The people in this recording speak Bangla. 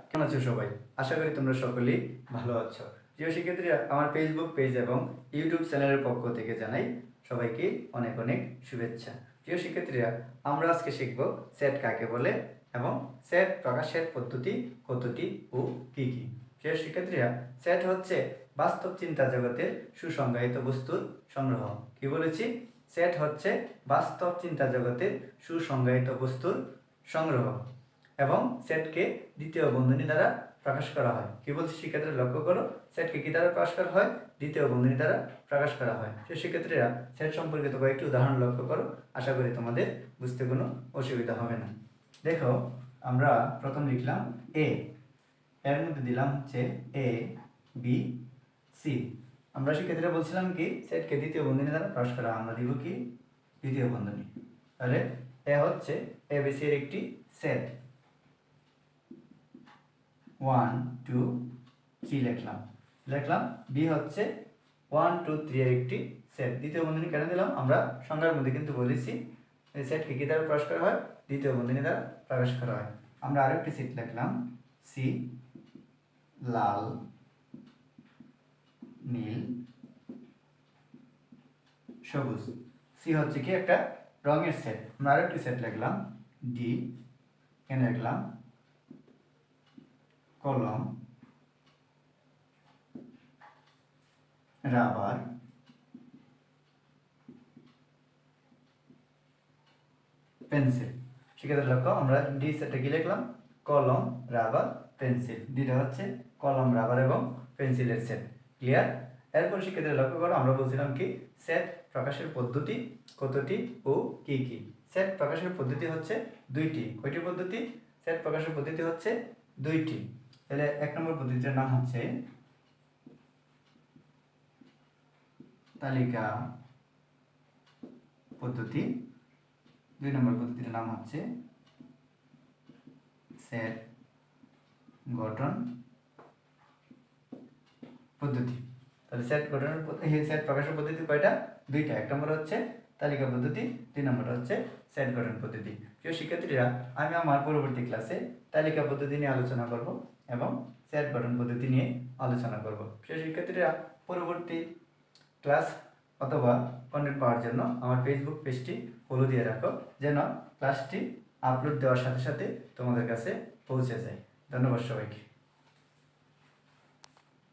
কেমন আছো সবাই? আশা করি তোমরা সকলেই ভালো আছো। প্রিয় শিক্ষার্থীরা, আমার ফেসবুক পেজ এবং ইউটিউব চ্যানেলের পক্ষ থেকে জানাই সবাইকে অনেক অনেক শুভেচ্ছা। প্রিয় শিক্ষার্থীরা, আমরা আজকে শিখব সেট কাকে বলে এবং সেট প্রকাশের পদ্ধতি কতটি ও কী কী। প্রিয় শিক্ষার্থীরা, সেট হচ্ছে বাস্তব চিন্তা জগতের সুসংজ্ঞায়িত বস্তুর সংগ্রহ। কি বলেছি? সেট হচ্ছে বাস্তব চিন্তা জগতের সুসংজ্ঞায়িত বস্তুর সংগ্রহ এবং সেটকে দ্বিতীয় বন্ধনী দ্বারা প্রকাশ করা হয়। কি বলছি শিক্ষার্থীরা, লক্ষ্য করো, সেটকে কি দ্বারা প্রকাশ করা হয়? দ্বিতীয় বন্ধনী দ্বারা প্রকাশ করা হয়। সে শিক্ষার্থীরা, সেট সম্পর্কিত কয়েকটি উদাহরণ লক্ষ্য করো, আশা করি তোমাদের বুঝতে কোনো অসুবিধা হবে না। দেখো, আমরা প্রথম লিখলাম এ, এর মধ্যে দিলাম হচ্ছে এ বি সি। আমরা শিক্ষার্থীরা বলছিলাম কি সেটকে দ্বিতীয় বন্ধনী দ্বারা প্রকাশ করা, আমরা দিব কি দ্বিতীয় বন্ধনী। তাহলে এ হচ্ছে এ বি সি এর একটি সেট। 1 2 3 লিখলাম। বি হচ্ছে 1 2 3 এর একটি সেট। দ্বিতীয় বন্ধনী কেন দিলাম? আমরা সংজ্ঞার মধ্যে কিন্তু বলেছি এই সেটকে কি দ্বারা প্রকাশ করা হয়? দ্বিতীয় বন্ধনী দ্বারা প্রকাশ করা হয়। আমরা আরেকটি সেট লিখলাম, সি লাল নীল সবুজ। সি হচ্ছে কি একটা রঙের সেট। আমরা আরেকটি সেট লিখলাম, ডি এখানে লিখলাম কলম রাবার পেন্সিল। শিক্ষার্থীদের লক্ষ্য, আমরা ডি সেটে কি লিখলাম? কলম রাবার পেন্সিল। ডিটা হচ্ছে কলম রাবার এবং পেন্সিলের সেট। ক্লিয়ার? এরপর শিক্ষার্থীদের লক্ষ্য করো, আমরা বলছিলাম কি সেট প্রকাশের পদ্ধতি কতটি ও কি কি। সেট প্রকাশের পদ্ধতি হচ্ছে দুইটি। কয়টি পদ্ধতি? সেট প্রকাশের পদ্ধতি হচ্ছে দুইটি। তাহলে এক নম্বর পদ্ধতির নাম হচ্ছে তালিকা পদ্ধতি। দুই নম্বর পদ্ধতির নাম হচ্ছে সেট গঠন পদ্ধতি। তাহলে সেট গঠনের সেট প্রকাশের পদ্ধতি কয়টা? দুইটা। এক নম্বর হচ্ছে তালিকা পদ্ধতি, দুই নম্বর হচ্ছে সেট গঠন পদ্ধতি। প্রিয় শিক্ষার্থীরা, আমি আমার পরবর্তী ক্লাসে তালিকা পদ্ধতি নিয়ে আলোচনা করব এবং সেট গঠন পদ্ধতি নিয়ে আলোচনা করব। প্রিয় শিক্ষার্থীরা, পরবর্তী ক্লাস অথবা কন্টেন্ট পাওয়ার জন্য আমার ফেসবুক পেজটি ফলো দিয়ে রাখো, যেন ক্লাসটি আপলোড দেওয়ার সাথে সাথে তোমাদের কাছে পৌঁছে যায়। ধন্যবাদ সবাইকে।